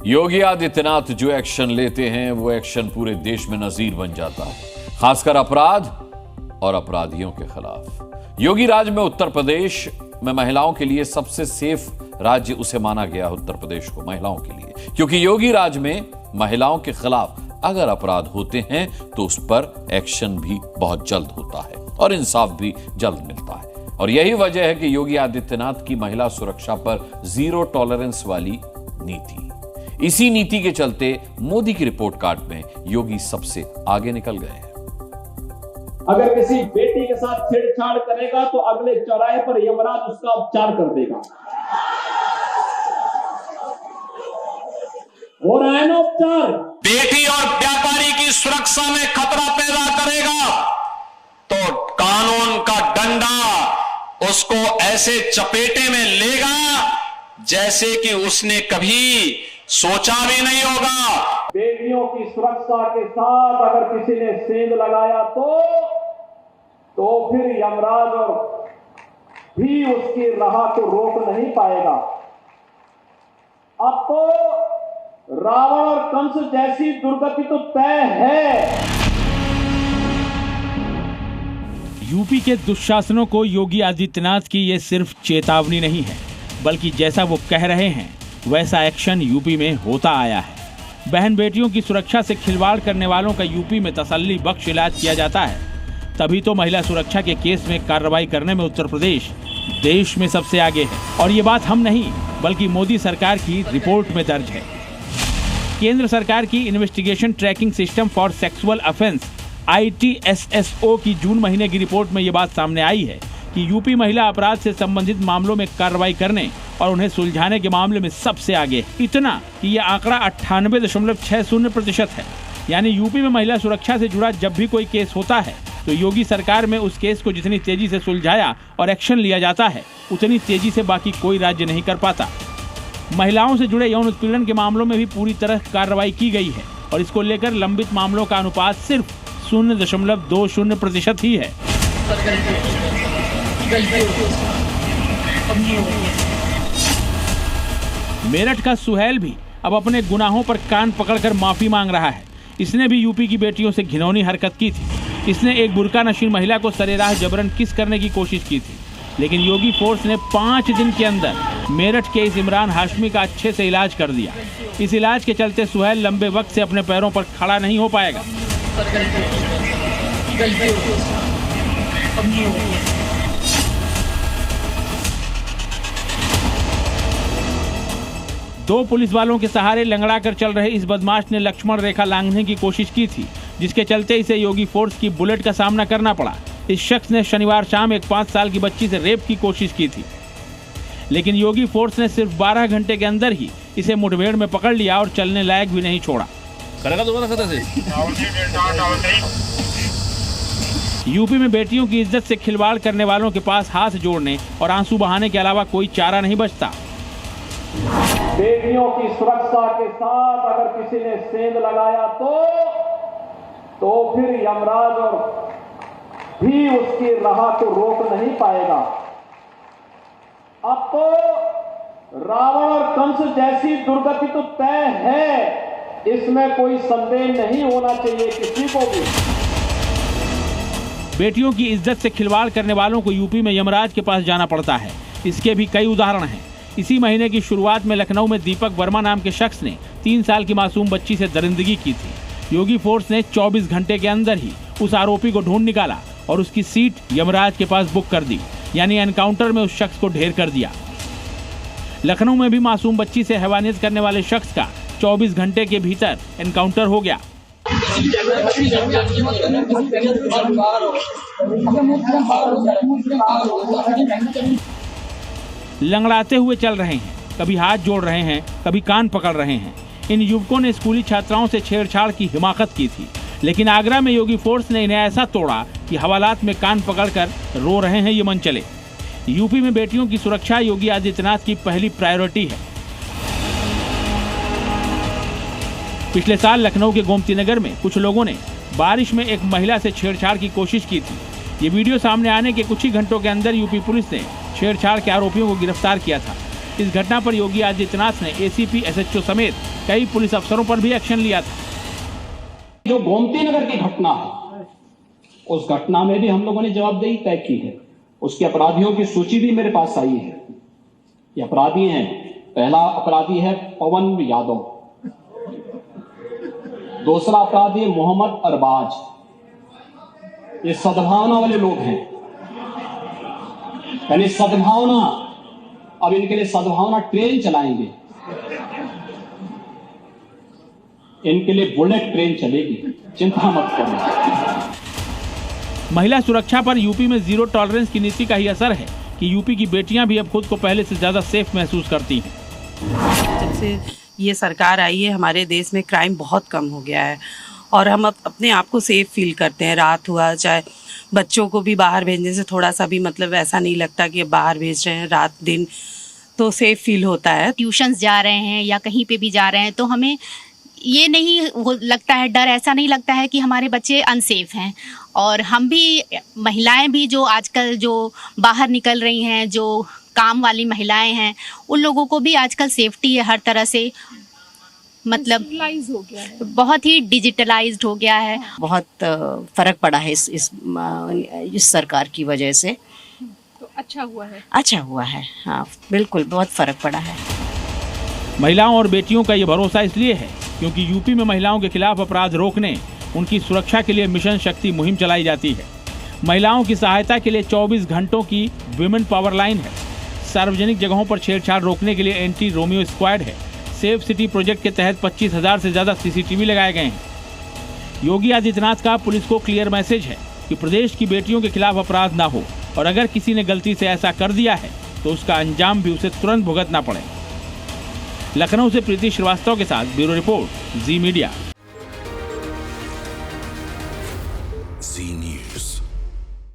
योगी आदित्यनाथ जो एक्शन लेते हैं वो एक्शन पूरे देश में नजीर बन जाता है, खासकर अपराध और अपराधियों के खिलाफ। योगी राज में उत्तर प्रदेश में महिलाओं के लिए सबसे सेफ राज्य उसे माना गया, उत्तर प्रदेश को महिलाओं के लिए, क्योंकि योगी राज में महिलाओं के खिलाफ अगर अपराध होते हैं तो उस पर एक्शन भी बहुत जल्द होता है और इंसाफ भी जल्द मिलता है। और यही वजह है कि योगी आदित्यनाथ की महिला सुरक्षा पर जीरो टॉलरेंस वाली नीति, इसी नीति के चलते मोदी की रिपोर्ट कार्ड में योगी सबसे आगे निकल गए हैं। अगर किसी बेटी के साथ छेड़छाड़ करेगा तो अगले चौराहे पर यमराज उसका उपचार कर देगा। हो रहा है ना उपचार। बेटी और व्यापारी की सुरक्षा में खतरा पैदा करेगा तो कानून का डंडा उसको ऐसे चपेटे में लेगा जैसे कि उसने कभी सोचा भी नहीं होगा। बेटियों की सुरक्षा के साथ अगर किसी ने सेंध लगाया तो फिर यमराज और भी उसकी राह को रोक नहीं पाएगा। अब तो रावण और कंस जैसी दुर्गति तो तय है। यूपी के दुशासनों को योगी आदित्यनाथ की ये सिर्फ चेतावनी नहीं है, बल्कि जैसा वो कह रहे हैं वैसा एक्शन यूपी में होता आया है। बहन बेटियों की सुरक्षा से खिलवाड़ करने वालों का यूपी में तसल्ली बख्श इलाज किया जाता है, तभी तो महिला सुरक्षा के केस में कार्रवाई करने में उत्तर प्रदेश देश में सबसे आगे है। और ये बात हम नहीं बल्कि मोदी सरकार की रिपोर्ट में दर्ज है। केंद्र सरकार की investigation tracking system for sexual offence ITSSO की जून महीने की रिपोर्ट में ये बात सामने आई है कि यूपी महिला अपराध से संबंधित मामलों में कार्रवाई करने और उन्हें सुलझाने के मामले में सबसे आगे है। इतना कि यह आंकड़ा 98.60% है। यानी यूपी में महिला सुरक्षा से जुड़ा जब भी कोई केस होता है तो योगी सरकार में उस केस को जितनी तेजी से सुलझाया और एक्शन लिया जाता है उतनी तेजी से बाकी कोई राज्य नहीं कर पाता। महिलाओं से जुड़े यौन उत्पीड़न के मामलों में भी पूरी तरह कार्रवाई की गई है और इसको लेकर लंबित मामलों का अनुपात सिर्फ 0.20% ही है। मेरठ का सुहेल भी अब अपने गुनाहों पर कान पकड़कर माफी मांग रहा है। इसने भी यूपी की बेटियों से घिनौनी हरकत की थी। इसने एक बुर्का नशीन महिला को सरेराह जबरन किस करने की कोशिश की थी, लेकिन योगी फोर्स ने 5 दिन के अंदर मेरठ के इस इमरान हाशमी का अच्छे से इलाज कर दिया। इस इलाज के चलते सुहेल लंबे वक्त से अपने पैरों पर खड़ा नहीं हो पाएगा। दो पुलिस वालों के सहारे लंगड़ा कर चल रहे इस बदमाश ने लक्ष्मण रेखा लांघने की कोशिश की थी, जिसके चलते इसे योगी फोर्स की बुलेट का सामना करना पड़ा। इस शख्स ने शनिवार शाम एक 5 साल की बच्ची से रेप की कोशिश की थी, लेकिन योगी फोर्स ने सिर्फ 12 घंटे के अंदर ही इसे मुठभेड़ में पकड़ लिया और चलने लायक भी नहीं छोड़ा। यूपी में बेटियों की इज्जत से खिलवाड़ करने वालों के पास हाथ जोड़ने और आंसू बहाने के अलावा कोई चारा नहीं बचता। बेटियों की सुरक्षा के साथ अगर किसी ने सेंध लगाया तो फिर यमराज और भी उसकी राह को रोक नहीं पाएगा। अब तो रावण और कंस जैसी दुर्गति तो तय है, इसमें कोई संदेह नहीं होना चाहिए किसी को भी। बेटियों की इज्जत से खिलवाड़ करने वालों को यूपी में यमराज के पास जाना पड़ता है। इसके भी कई उदाहरण हैं। इसी महीने की शुरुआत में लखनऊ में दीपक वर्मा नाम के शख्स ने 3 साल की मासूम बच्ची से दरिंदगी की थी। योगी फोर्स ने 24 घंटे के अंदर ही उस आरोपी को ढूंढ निकाला और उसकी सीट यमराज के पास बुक कर दी, यानी एनकाउंटर में उस शख्स को ढेर कर दिया। लखनऊ में भी मासूम बच्ची से हैवानियत करने वाले शख्स का 24 घंटे के भीतर एनकाउंटर हो गया। लंगड़ाते हुए चल रहे हैं, कभी हाथ जोड़ रहे हैं, कभी कान पकड़ रहे हैं। इन युवकों ने स्कूली छात्राओं से छेड़छाड़ की हिमाकत की थी, लेकिन आगरा में योगी फोर्स ने इन्हें ऐसा तोड़ा कि हवालात में कान पकड़कर रो रहे हैं ये मन चले। यूपी में बेटियों की सुरक्षा योगी आदित्यनाथ की पहली प्रायोरिटी है। पिछले साल लखनऊ के गोमती नगर में कुछ लोगों ने बारिश में एक महिला से छेड़छाड़ की कोशिश की थी। ये वीडियो सामने आने के कुछ ही घंटों के अंदर यूपी पुलिस ने छेड़छाड़ के आरोपियों को गिरफ्तार किया था। इस घटना पर योगी आदित्यनाथ ने एसीपी, एसएचओ समेत कई पुलिस अफसरों पर भी एक्शन लिया था। जो गोमती नगर की घटना है, उस घटना में भी हम लोगों ने जवाबदेही तय की है। उसके अपराधियों की सूची भी मेरे पास आई है। ये अपराधी हैं, पहला अपराधी है पवन यादव, दूसरा अपराधी है मोहम्मद अरबाज। ये सद्भावना वाले लोग हैं, यानी सद्भावना, अब इनके लिए सद्भावना ट्रेन चलाएंगे, इनके लिए बुलेट ट्रेन चलेगी, चिंता मत करो। महिला सुरक्षा पर यूपी में जीरो टॉलरेंस की नीति का ही असर है कि यूपी की बेटियां भी अब खुद को पहले से ज्यादा सेफ महसूस करती हैं। जब से ये सरकार आई है, हमारे देश में क्राइम बहुत कम हो गया है और हम अब अपने आप को सेफ फील करते हैं। रात हुआ, चाहे बच्चों को भी बाहर भेजने से थोड़ा सा भी मतलब ऐसा नहीं लगता कि बाहर भेज रहे हैं, रात दिन तो सेफ फील होता है। ट्यूशन्स जा रहे हैं या कहीं पे भी जा रहे हैं तो हमें ये नहीं लगता है, डर ऐसा नहीं लगता है कि हमारे बच्चे अनसेफ हैं। और हम भी, महिलाएं भी जो आजकल जो बाहर निकल रही हैं, जो काम वाली महिलाएं हैं, उन लोगों को भी आजकल सेफ्टी है हर तरह से, मतलब हो गया है, बहुत ही डिजिटलाइज्ड हो गया है। बहुत फर्क पड़ा है इस सरकार की वजह से। तो अच्छा हुआ है। अच्छा हुआ है, हाँ बिल्कुल, बहुत फर्क पड़ा है। महिलाओं और बेटियों का ये भरोसा इसलिए है क्योंकि यूपी में महिलाओं के खिलाफ अपराध रोकने, उनकी सुरक्षा के लिए मिशन शक्ति मुहिम चलाई जाती है। महिलाओं की सहायता के लिए 24 घंटों की विमेन पावर लाइन है। सार्वजनिक जगहों पर छेड़छाड़ रोकने के लिए एंटी रोमियो स्क्वाड है। सेफ सिटी प्रोजेक्ट के तहत 25,000 से ज्यादा सीसीटीवी लगाए गए हैं। योगी आदित्यनाथ का पुलिस को क्लियर मैसेज है कि प्रदेश की बेटियों के खिलाफ अपराध ना हो और अगर किसी ने गलती से ऐसा कर दिया है तो उसका अंजाम भी उसे तुरंत भुगतना पड़े। लखनऊ से प्रीति श्रीवास्तव के साथ ब्यूरो रिपोर्ट, जी मीडिया। जी न्यूज़।